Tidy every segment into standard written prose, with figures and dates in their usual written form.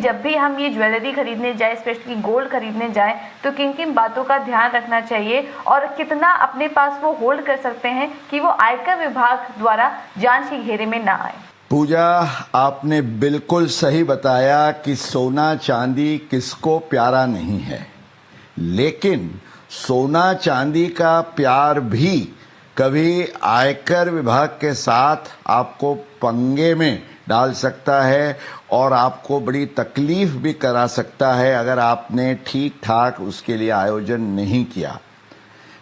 जब भी हम ये ज्वेलरी खरीदने जाए, स्पेशली गोल्ड खरीदने जाए, तो किन किन बातों का ध्यान रखना चाहिए और कितना अपने पास वो होल्ड कर सकते हैं कि वो आयकर विभाग द्वारा जांच के घेरे में ना आए? पूजा, आपने बिल्कुल सही बताया कि सोना चांदी किसको प्यारा नहीं है, लेकिन सोना चांदी का प्यार भी कभी आयकर विभाग के साथ आपको पंगे में डाल सकता है और आपको बड़ी तकलीफ भी करा सकता है अगर आपने ठीक ठाक उसके लिए आयोजन नहीं किया।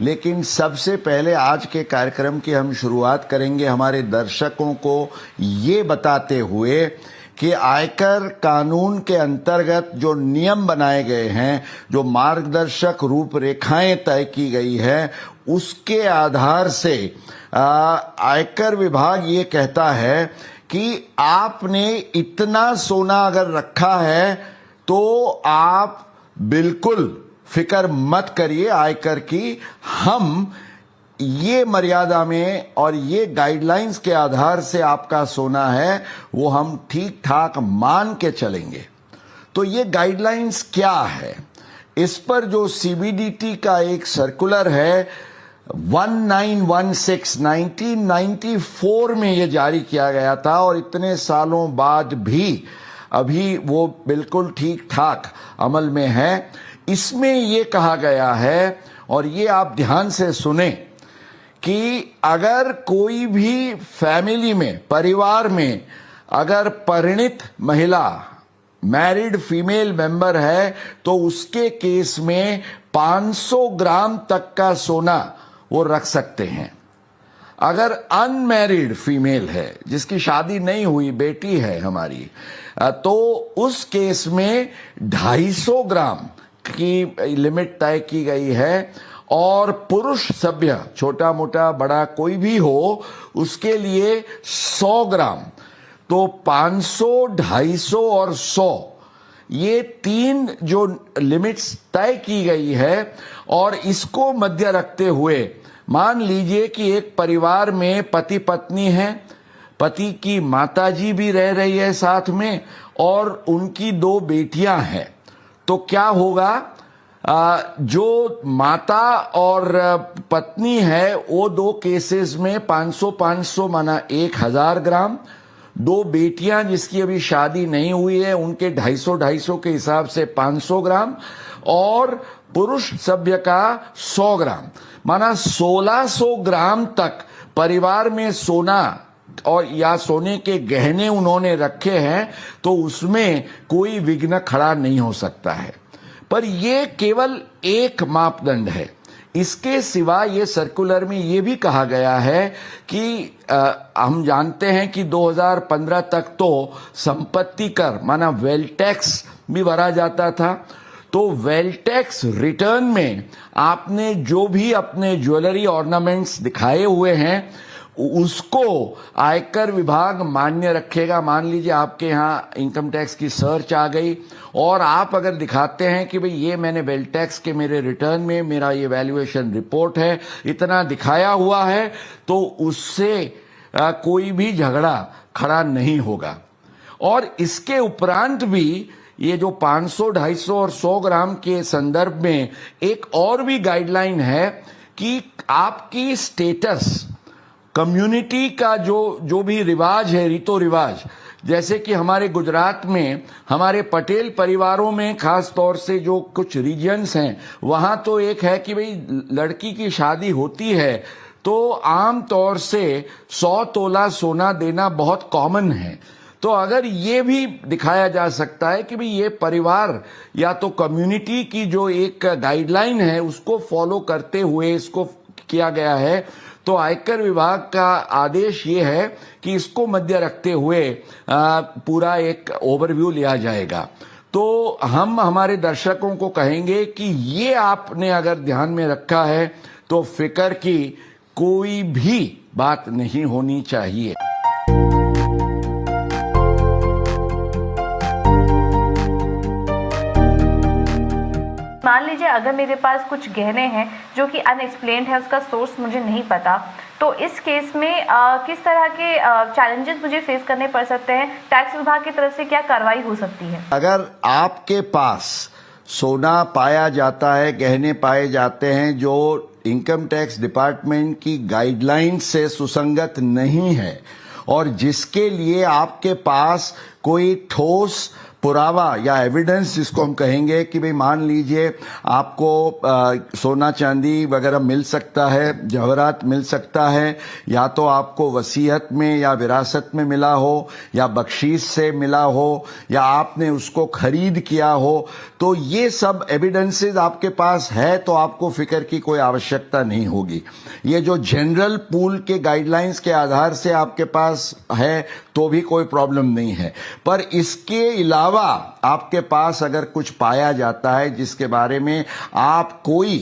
लेकिन सबसे पहले आज के कार्यक्रम की हम शुरुआत करेंगे हमारे दर्शकों को ये बताते हुए कि आयकर कानून के अंतर्गत जो नियम बनाए गए हैं, जो मार्गदर्शक रूपरेखाएं तय की गई है, उसके आधार से आयकर विभाग ये कहता है कि आपने इतना सोना अगर रखा है तो आप बिल्कुल फिक्र मत करिए आयकर की, हम ये मर्यादा में और ये गाइडलाइंस के आधार से आपका सोना है वो हम ठीक ठाक मान के चलेंगे। तो ये गाइडलाइंस क्या है, इस पर जो सीबीडीटी का एक सर्कुलर है 1994 में ये जारी किया गया था और इतने सालों बाद भी अभी वो बिल्कुल ठीक ठाक अमल में है। इसमें ये कहा गया है, और ये आप ध्यान से सुने, कि अगर कोई भी फैमिली में, परिवार में अगर परिणित महिला, मैरिड फीमेल मेंबर है, तो उसके केस में 500 ग्राम तक का सोना वो रख सकते हैं। अगर अनमैरिड फीमेल है, जिसकी शादी नहीं हुई, बेटी है हमारी, तो उस केस में 250 ग्राम की लिमिट तय की गई है। और पुरुष सभ्य, छोटा मोटा बड़ा कोई भी हो, उसके लिए 100 ग्राम। तो 500, 250 और 100, ये 3 जो लिमिट्स तय की गई है। और इसको मध्य रखते हुए मान लीजिए कि एक परिवार में पति पत्नी है, पति की माताजी भी रह रही है साथ में, और उनकी 2 बेटियां हैं, तो क्या होगा, जो माता और पत्नी है वो 2 केसेस में 500 माना 1000 ग्राम, 2 बेटियां जिसकी अभी शादी नहीं हुई है उनके 250 के हिसाब से 500 ग्राम, और पुरुष सभ्य का 100 ग्राम, माना 1600 ग्राम तक परिवार में सोना और या सोने के गहने उन्होंने रखे हैं, तो उसमें कोई विघ्न खड़ा नहीं हो सकता है। पर ये केवल एक मापदंड है। इसके सिवा ये सर्कुलर में ये भी कहा गया है कि हम जानते हैं कि 2015 तक तो संपत्ति कर माना वेल्थ टैक्स भी भरा जाता था। तो वेल्थ टैक्स रिटर्न में आपने जो भी अपने ज्वेलरी ऑर्नामेंट्स दिखाए हुए हैं उसको आयकर विभाग मान्य रखेगा। मान लीजिए आपके यहाँ इनकम टैक्स की सर्च आ गई और आप अगर दिखाते हैं कि भाई ये मैंने वेल्थ टैक्स के मेरे रिटर्न में मेरा ये वैल्यूएशन रिपोर्ट है, इतना दिखाया हुआ है, तो उससे कोई भी झगड़ा खड़ा नहीं होगा। और इसके उपरांत भी ये जो 500, 250 और 100 ग्राम के संदर्भ में एक और भी गाइडलाइन है कि आपकी स्टेटस, कम्युनिटी का जो भी रिवाज है, रीतो रिवाज, जैसे कि हमारे गुजरात में हमारे पटेल परिवारों में खास तौर से जो कुछ रीजन्स हैं वहां तो एक है कि भाई लड़की की शादी होती है तो आम तौर से 100 तोला सोना देना बहुत कॉमन है। तो अगर ये भी दिखाया जा सकता है कि भाई ये परिवार या तो कम्युनिटी की जो एक गाइडलाइन है उसको फॉलो करते हुए इसको किया गया है, तो आयकर विभाग का आदेश ये है कि इसको मध्य रखते हुए पूरा एक ओवरव्यू लिया जाएगा। तो हम हमारे दर्शकों को कहेंगे कि ये आपने अगर ध्यान में रखा है तो फिक्र की कोई भी बात नहीं होनी चाहिए। मान लीजिए अगर मेरे पास कुछ गहने हैं जो कि अनएक्सप्लेन्ड है, उसका सोर्स मुझे नहीं पता, तो इस केस में किस तरह के चैलेंजेस मुझे फेस करने पड़ सकते हैं? टैक्स विभाग की तरफ से क्या कार्रवाई हो सकती है? अगर आपके पास सोना पाया जाता है, गहने पाए जाते हैं जो इनकम टैक्स डिपार्टमेंट की गाइडलाइन से सुसंगत नहीं है और जिसके लिए आपके पास कोई ठोस पुरावा या एविडेंस जिसको हम कहेंगे कि भाई मान लीजिए आपको सोना चांदी वगैरह मिल सकता है, जवाहरात मिल सकता है, या तो आपको वसीयत में या विरासत में मिला हो या बख्शीश से मिला हो या आपने उसको खरीद किया हो, तो ये सब एविडेंसेस आपके पास है तो आपको फिक्र की कोई आवश्यकता नहीं होगी। ये जो जनरल पूल के गाइडलाइंस के आधार से आपके पास है तो भी कोई प्रॉब्लम नहीं है, पर इसके अलावा आपके पास अगर कुछ पाया जाता है जिसके बारे में आप कोई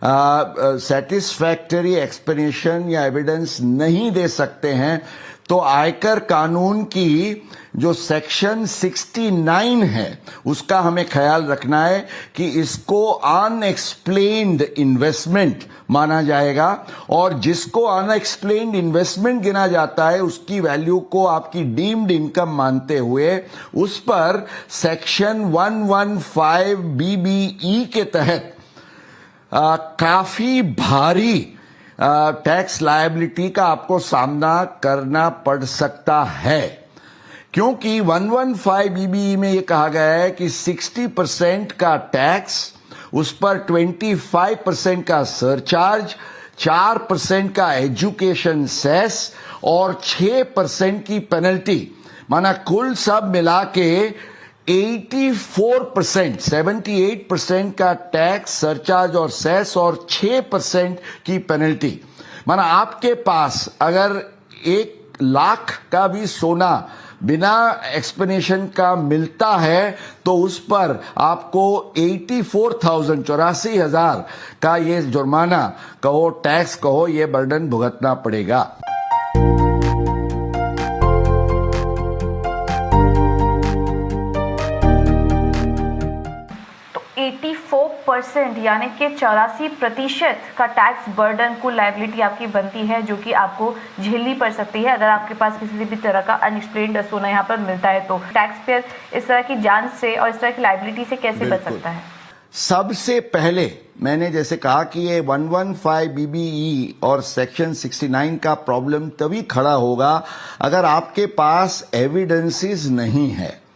सेटिस्फैक्टरी एक्सप्लेनेशन या एविडेंस नहीं दे सकते हैं, तो आयकर कानून की जो सेक्शन 69 है उसका हमें ख्याल रखना है कि इसको अनएक्सप्लेन्ड इन्वेस्टमेंट माना जाएगा और जिसको अनएक्सप्लेन्ड इन्वेस्टमेंट गिना जाता है उसकी वैल्यू को आपकी डीम्ड इनकम मानते हुए उस पर सेक्शन 115 BBE के तहत काफी भारी टैक्स लायबिलिटी का आपको सामना करना पड़ सकता है, क्योंकि 115 BBE में यह कहा गया है कि 60% का टैक्स, उस पर 25% का सरचार्ज, 4% का एजुकेशन सेस और 6% की पेनल्टी, माना कुल सब मिला के 78% का टैक्स, सरचार्ज और सेस और 6% की पेनल्टी। माना आपके पास अगर 1 लाख का भी सोना बिना एक्सप्लेनेशन का मिलता है तो उस पर आपको 84,000 का ये जुर्माना कहो, टैक्स कहो, ये बर्डन भुगतना पड़ेगा। तो 84% यानी कि 84% का टैक्स बर्डन कुल लायबिलिटी आपकी बनती है, जो कि आपको झेलनी पड़ सकती है अगर आपके पास किसी भी तरह का अनएक्सप्लेन्ड सोना यहाँ पर मिलता है। तो टैक्स पेयर इस तरह की जांच से और इस तरह की लायबिलिटी से कैसे बच सकता है? सबसे पहले मैंने जैसे कहा कि ये 115 BBE और सेक्शन 69 का प्रॉब्लम तभी खड़ा होगा अगर आपके पास एविडेंसेस नहीं है।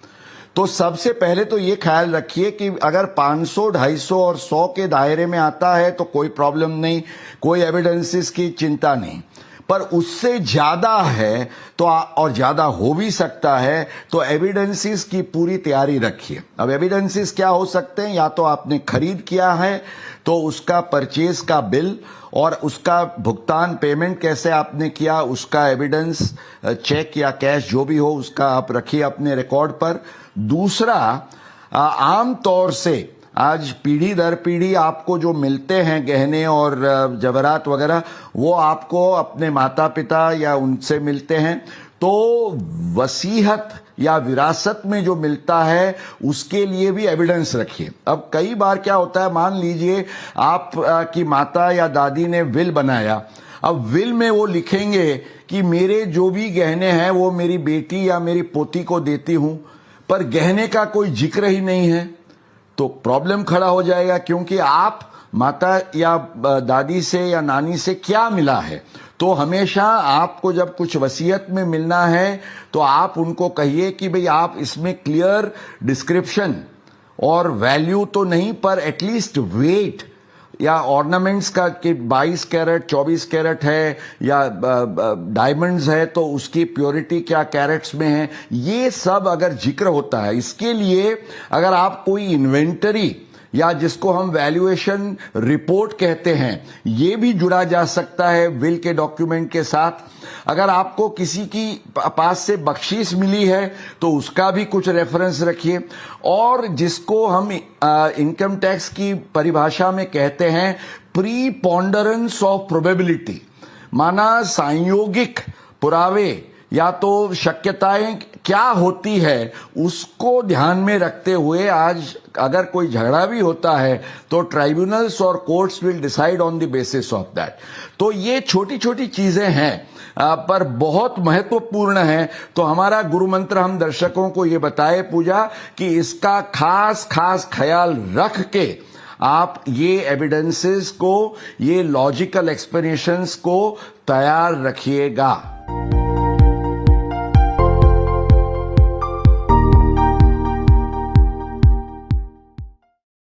तो सबसे पहले तो ये ख्याल रखिए कि अगर 500, 250 और 100 के दायरे में आता है तो कोई प्रॉब्लम नहीं, कोई एविडेंसेस की चिंता नहीं, पर उससे ज्यादा है तो और ज्यादा हो भी सकता है तो एविडेंसेस की पूरी तैयारी रखिए। अब एविडेंसेस क्या हो सकते हैं? या तो आपने खरीद किया है तो उसका परचेज का बिल और उसका भुगतान पेमेंट कैसे आपने किया उसका एविडेंस, चेक या कैश जो भी हो उसका आप रखिए अपने रिकॉर्ड पर। दूसरा, आम तौर से आज पीढ़ी दर पीढ़ी आपको जो मिलते हैं गहने और जवाहरात वगैरह, वो आपको अपने माता पिता या उनसे मिलते हैं, तो वसीयत या विरासत में जो मिलता है उसके लिए भी एविडेंस रखिए। अब कई बार क्या होता है, मान लीजिए आप की माता या दादी ने विल बनाया, अब विल में वो लिखेंगे कि मेरे जो भी गहने हैं वो मेरी बेटी या मेरी पोती को देती हूं, पर गहने का कोई जिक्र ही नहीं है, तो प्रॉब्लम खड़ा हो जाएगा, क्योंकि आप माता या दादी से या नानी से क्या मिला है। तो हमेशा आपको जब कुछ वसीयत में मिलना है तो आप उनको कहिए कि भाई आप इसमें क्लियर डिस्क्रिप्शन और वैल्यू तो नहीं पर एटलीस्ट वेट या ऑर्नामेंट्स का कि 22 कैरेट 24 कैरेट है या डायमंड्स है तो उसकी प्योरिटी क्या कैरेट्स में है, ये सब अगर जिक्र होता है। इसके लिए अगर आप कोई इन्वेंटरी या जिसको हम वैल्यूएशन रिपोर्ट कहते हैं, ये भी जुड़ा जा सकता है विल के डॉक्यूमेंट के साथ। अगर आपको किसी की पास से बख्शीश मिली है तो उसका भी कुछ रेफरेंस रखिए। और जिसको हम इनकम टैक्स की परिभाषा में कहते हैं प्रीपोंडरेंस ऑफ प्रोबेबिलिटी, माना संयोगिक पुरावे या तो शक्यताएं क्या होती है उसको ध्यान में रखते हुए आज अगर कोई झगड़ा भी होता है तो ट्राइब्यूनल्स और courts will decide on the basis of that. तो ये छोटी छोटी चीजें हैं पर बहुत महत्वपूर्ण है। तो हमारा गुरु मंत्र हम दर्शकों को ये बताए पूजा कि इसका खास खास ख्याल रख के आप ये एविडेंसेस को, ये लॉजिकल एक्सप्लेनेशंस को तैयार रखिएगा।